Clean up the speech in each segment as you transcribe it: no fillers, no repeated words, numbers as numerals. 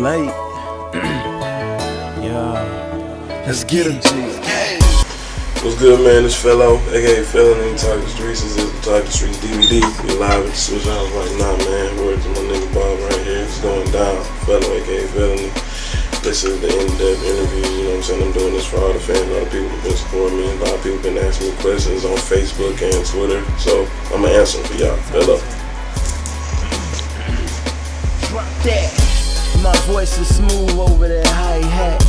late. Yeah. Let's get it. What's good, man? It's Felo, aka Felony, Untitled Streets. This is Untitled Streets DVD. We're live at the Swish House right now, man. Word to my nigga Bob right here. It's going down. Felo, aka Felony. This is the in-depth interview. You know what I'm saying? I'm doing this for all the fans, all the people who've been supporting me. A lot of people have been asking me questions on Facebook and Twitter. So I'm gonna answer them for y'all. Felo. Drop that. My voice is smooth over that hi-hat.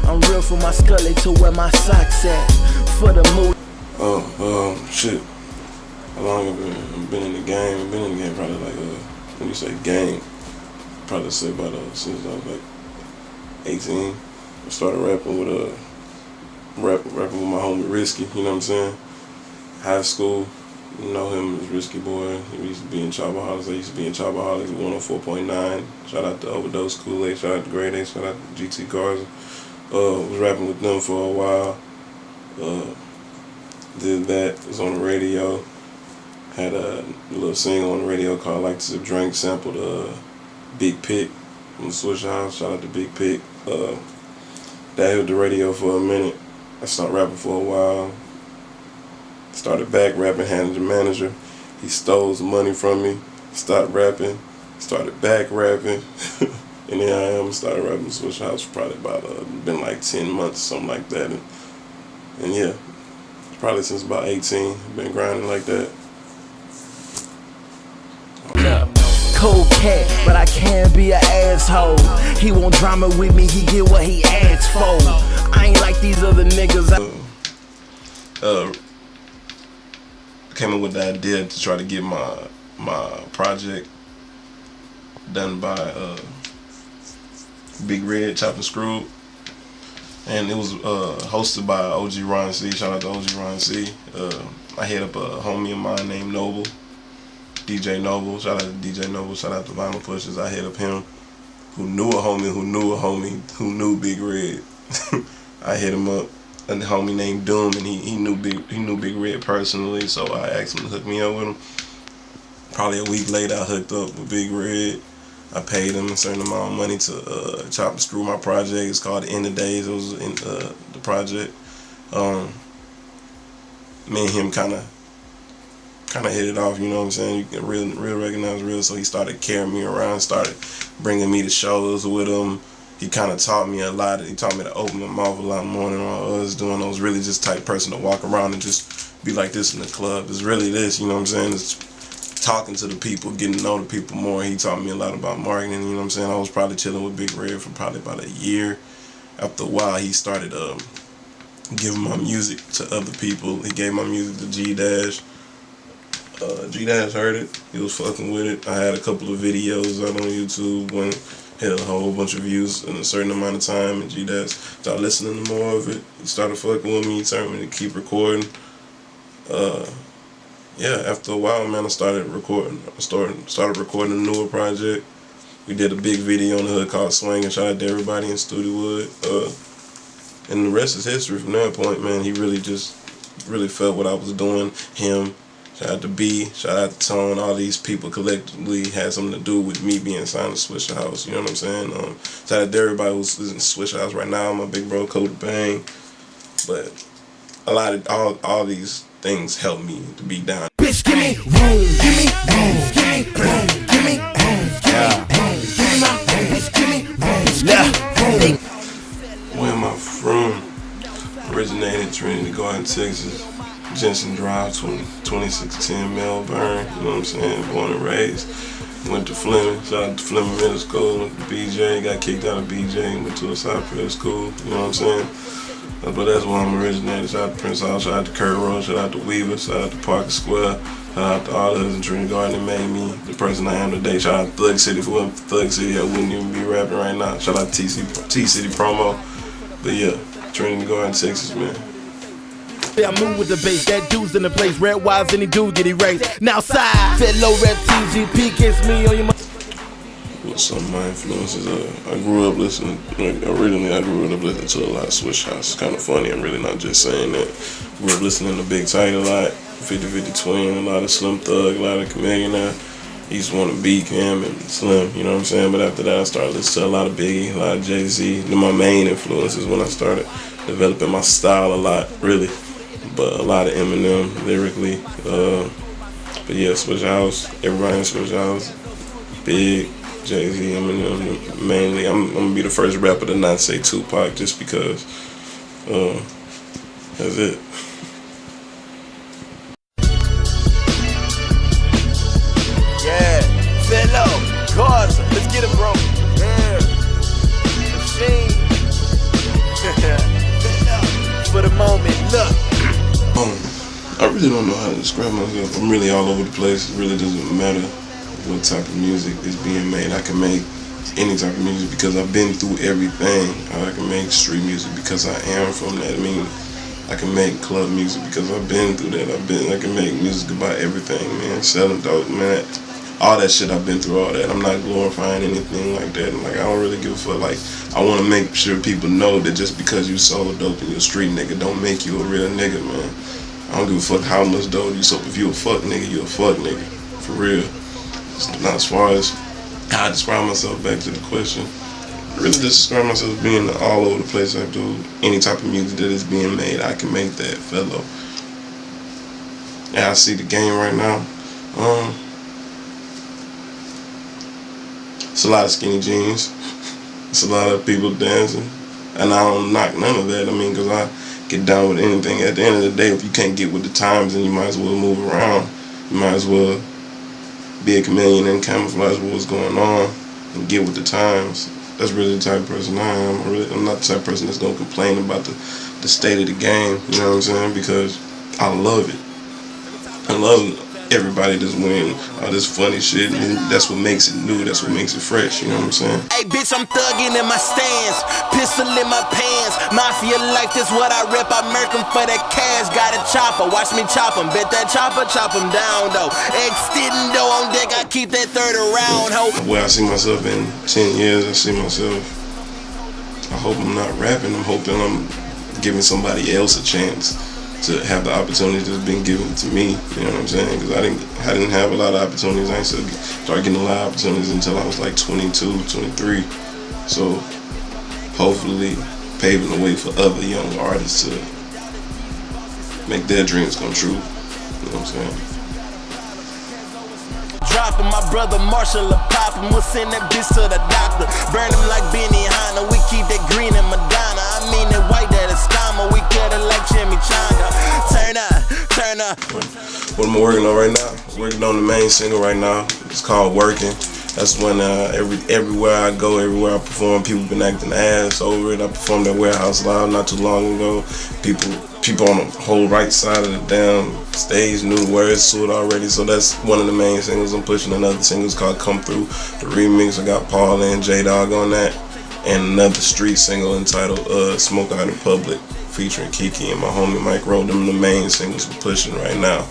I'm real from my scully to where my socks at. For the mood. Shit. How long have I been in the game? I've been in the game probably like, when you say game, probably say about since I was like 18. I started rapping with rapping with my homie Risky, you know what I'm saying? High school, you know him as Risky Boy. He used to be in Chopaholics. I used to be in Chopaholics 104.9. Shout out to Overdose Kool-Aid, shout out to Grade A, shout out to GT Cars. Was rapping with them for a while. Did that, was on the radio. Had a little single on the radio called Like to Sip Drink, sampled Big Pick from the SWISHAHOUSE. Shout out to Big Pick. That hit the radio for a minute. I started rapping for a while. Started back rapping, handed the manager. He stole some money from me. Stopped rapping. Started back rapping. And here I am, started rapping SWISHAHOUSE for probably about, been like 10 months, something like that. And yeah, probably since about 18, been grinding like that. Cold cat, but I can't be an asshole. He want drama with me, he get what he asks for. I ain't like these other niggas. Came up with the idea to try to get my project done by Big Red, Chopped and Screwed. And it was hosted by OG Ron C. Shout out to OG Ron C. I hit up a homie of mine named Noble, DJ Noble. Shout out to DJ Noble. Shout out to Vinyl Pushers. I hit up him, who knew a homie who knew Big Red. I hit him up, a homie named Doom, and he knew Big Red personally. So I asked him to hook me up with him. Probably a week later, I hooked up with Big Red. I paid him a certain amount of money to chop and screw my project. It's called The End of Days. It was in the project. Me and him kind of hit it off, you know what I'm saying? You can real recognize real. So he started carrying me around, started bringing me to shows with him. He kind of taught me a lot. He taught me to open my mouth a lot more than I was doing. I was really just type person to walk around and just be like this in the club. It's really this, you know what I'm saying? It's talking to the people, getting to know the people more. He taught me a lot about marketing, you know what I'm saying? I was probably chilling with Big Red for probably about a year. After a while, he started giving my music to other people. He gave my music to G-Dash. G-Dash heard it. He was fucking with it. I had a couple of videos out on YouTube when had a whole bunch of views in a certain amount of time, and G-Dash started listening to more of it. He started fucking with me. He told me to keep recording. Yeah, after a while, man, I started recording. I started recording a newer project. We did a big video on the hood called Swingin'. Shout out to everybody in Studiowood. And the rest is history from that point, man. He really felt what I was doing. Him, shout out to B, shout out to Tone. All these people collectively had something to do with me being signed to SWISHAHOUSE. You know what I'm saying? Shout out to everybody who's in SWISHAHOUSE right now. My big bro, Cody Bang. But a lot of all these things helped me to be down. Bitch, give me room, give me room, give me room, give me room, give me my bitch, give me room, Where am I from? Originated Trinity Garden, Texas. Jensen Drive, 2610 Melbourne. You know what I'm saying? Born and raised. Went to Fleming. Shout out to Fleming Middle School. Went to BJ. Got kicked out of BJ. Went to a Southfield school. You know what I'm saying? But that's where I'm originated. Shout out to Prince Hall, shout out to Kurt Road, shout out to Weaver, shout out to Parker Square, shout out to all others in Trinity Garden that made me the person I am today. Shout out to Thug City. If it wasn't for Thug City, I wouldn't even be rapping right now. Shout out to T-City Promo. But yeah, Trinity Garden, Texas, man. I move with the bass, that dude's in the place. Red wise, any dude get erased. Now side, Felo rap TGP gets me on your Some of my influences, I grew up listening, originally I grew up listening to a lot of SWISHAHOUSE. It's kind of funny, I'm really not just saying that. Grew up listening to Big Tight a lot, 50-50 Twin, a lot of Slim Thug, a lot of Chameleon. He used to want to be him and Slim, you know what I'm saying? But after that, I started listening to a lot of Biggie, a lot of Jay-Z. My main influences when I started developing my style a lot, really. But a lot of Eminem lyrically. But yeah, SWISHAHOUSE, everybody in SWISHAHOUSE. Big, Jay-Z, Eminem mainly. I'm gonna be the first rapper to not say Tupac just because that's it. Yeah, Felo, Garza, let's get it, bro. Yeah, machine. For the moment, look. I really don't know how to describe myself. I'm really all over the place. It really doesn't matter what type of music is being made. I can make any type of music because I've been through everything. I can make street music because I am from that. I mean, I can make club music because I've been through that. I can make music about everything, man. Selling dope, man. All that shit, I've been through all that. I'm not glorifying anything like that. Like, I don't really give a fuck. Like, I want to make sure people know that just because you sold dope and you're a street nigga don't make you a real nigga, man. I don't give a fuck how much dope you sold. If you a fuck nigga, you a fuck nigga. For real. It's not as far as how I describe myself, back to the question. I really just describe myself as being all over the place. I do any type of music that is being made, I can make that. Felo. Yeah, I see the game right now. It's a lot of skinny jeans. It's a lot of people dancing. And I don't knock none of that. I mean, because I get down with anything. At the end of the day, if you can't get with the times, then you might as well move around. You might as well be a chameleon and camouflage what's going on and get with the times. That's really the type of person I am. I'm not the type of person that's going to complain about the state of the game, you know what I'm saying? Because I love it. I love everybody that's winning all this funny shit, and that's what makes it new, that's what makes it fresh, you know what I'm saying? Hey bitch, I'm thugging in my stance, pistol in my pants, mafia life, that's what I rep, I murk 'em for that cash, got a chopper, watch me chop 'em, bet that chopper chop 'em down though, extendo on deck, I keep that third around, ho. Where I see myself in 10 years, I see myself, I hope I'm not rapping, I'm hoping I'm giving somebody else a chance to have the opportunity that's been given to me, you know what I'm saying? Because I didn't have a lot of opportunities. I didn't start getting a lot of opportunities until I was like 22, 23. So hopefully paving the way for other young artists to make their dreams come true, you know what I'm saying? Dropping my brother Marshall a poppin', we'll send that bitch to the doctor. Burn him like Benny Hanna, we keep that green in Madonna. I mean that white that is Scama, we cut it like Chimichanga. Turn up. What am I working on right now? I'm working on the main single right now. It's called Working. That's when everywhere I go, everywhere I perform, people been acting ass over it. I performed at Warehouse Live not too long ago. People on the whole right side of the damn stage knew the words to it already. So that's one of the main singles. I'm pushing another single called Come Through, the remix. I got Paul and J-Dog on that. And another street single entitled Smoke Out in Public, featuring Kiki and my homie Mike Rowe. Them the main singles we're pushing right now.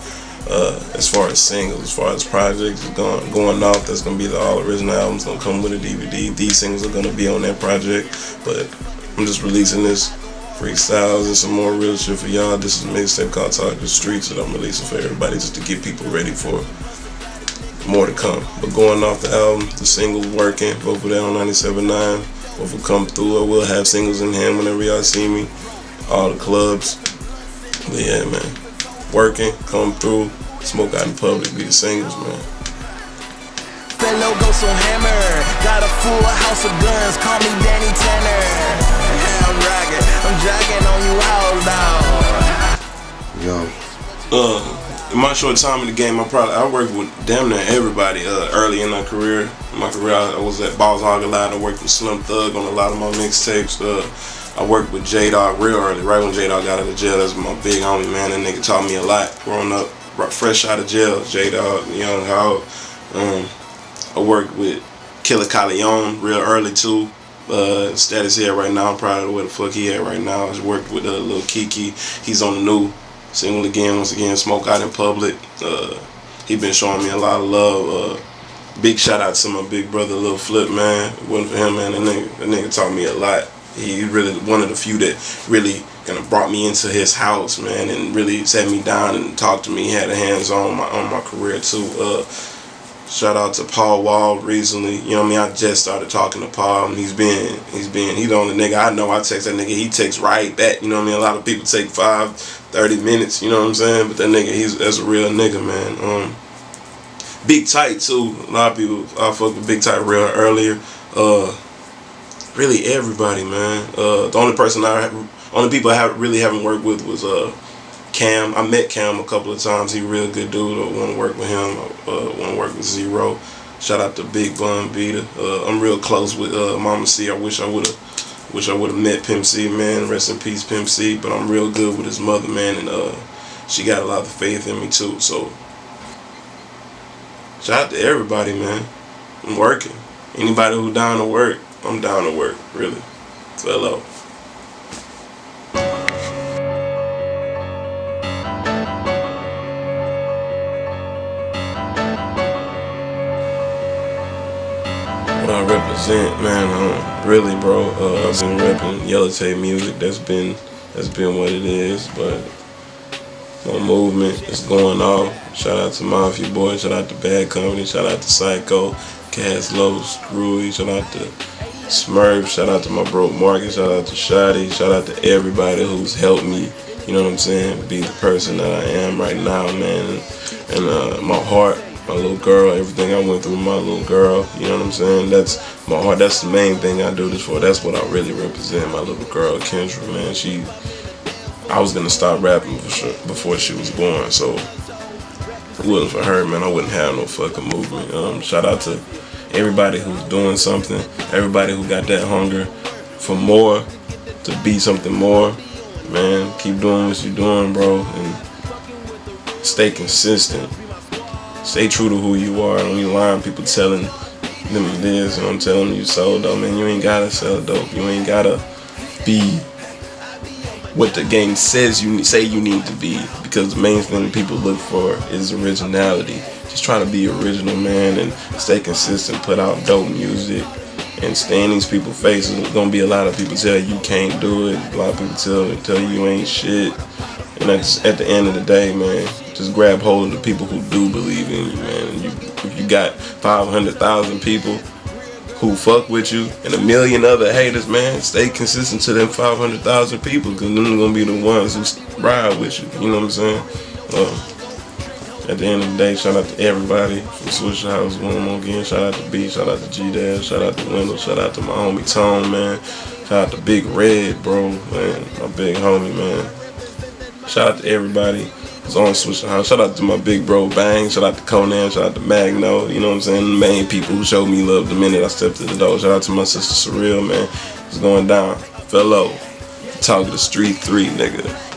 As far as singles, as far as projects going off, that's gonna be the all original album's gonna come with a DVD. These singles are gonna be on that project, but I'm just releasing this freestyles and some more real shit for y'all. This is a mixtape called Talk the Streets that I'm releasing for everybody just to get people ready for more to come. But going off the album, the singles Working, both of them on 97.9. Both will come through. I will have singles in hand whenever y'all see me. All the clubs. But yeah, man. Working, Come Through, Smoke Out in Public, be the singles, man. Felo go so hammer, got a full house of guns, call me Danny Tanner. I'm rocking, I'm dragging on you all down. Yo. In my short time in the game, I worked with damn near everybody early in my career. I was at Balls Hog a lot. I worked with Slim Thug on a lot of my mixtapes. I worked with J-Dog real early, right when J-Dog got out of jail. That's my big homie, man. That nigga taught me a lot growing up, fresh out of jail. J-Dog, Young Hog. I worked with Killer Calion real early too. Status here right now. I'm proud of where the fuck he at right now. I worked with Lil Kiki. He's on the new single once again, Smoke Out in Public. He been showing me a lot of love. Big shout out to my big brother Lil Flip, man. If it wasn't for him, man, that nigga taught me a lot. He really one of the few that really kind of brought me into his house, man, and really sat me down and talked to me. He had a hands on my career too. Shout out to Paul Wall recently. You know what I mean? I just started talking to Paul, and he's the only nigga I know. I text that nigga, he texts right back. You know what I mean? A lot of people take 30 minutes. You know what I'm saying? But that nigga, that's a real nigga, man. Big Tight too. A lot of people I fucked with Big Tight real earlier. Really everybody, man. The only people I really haven't worked with was Cam. I met Cam a couple of times. He a real good dude. I want to work with him. I want to work with Zero. Shout out to Big Bun Beater. I'm real close with Mama C. I wish I would have met Pimp C, man. Rest in peace, Pimp C. But I'm real good with his mother, man, and she got a lot of faith in me too. So shout out to everybody, man. I'm working. Anybody who down to work, I'm down to work. Really, Felo. I represent, man, really, bro. I've been repping Yellowtape music. That's been what it is. But my movement is going off. Shout out to Mafia Boy. Shout out to Bad Company. Shout out to Psycho, Caslow, Screwy. Shout out to Smurf. Shout out to my bro Marcus. Shout out to Shotty. Shout out to everybody who's helped me. You know what I'm saying? Be the person that I am right now, man. And my heart. My little girl, everything I went through with my little girl, you know what I'm saying? That's my heart. That's the main thing I do this for. That's what I really represent. My little girl, Kendra, man. I was gonna stop rapping for sure before she was born. So if it wasn't for her, man, I wouldn't have no fucking movement. Shout out to everybody who's doing something. Everybody who got that hunger for more, to be something more. Man, keep doing what you're doing, bro, and stay consistent. Stay true to who you are. Don't be lying. People telling them this, and I'm telling you so dope. Man, you ain't gotta sell dope. You ain't gotta be what the game says you need to be. Because the main thing people look for is originality. Just try to be original, man, and stay consistent. Put out dope music and stay in these people's faces. There's gonna be a lot of people tell you can't do it. A lot of people tell you ain't shit. And that's at the end of the day, man. Just grab hold of the people who do believe in you, man. If you got 500,000 people who fuck with you and a million other haters, man, stay consistent to them 500,000 people, because them are gonna be the ones who ride with you. You know what I'm saying? At the end of the day, shout out to everybody from SWISHAHOUSE one more again. Shout out to B, shout out to G-Dash, shout out to Wendell, shout out to my homie Tone, man. Shout out to Big Red, bro, man, my big homie, man. Shout out to everybody who's on SWISHAHOUSE. Shout out to my big bro Bang. Shout out to Conan. Shout out to Magno. You know what I'm saying? The main people who showed me love the minute I stepped to the door. Shout out to my sister Surreal, man. It's going down. Felo. Talk of the Street 3, nigga.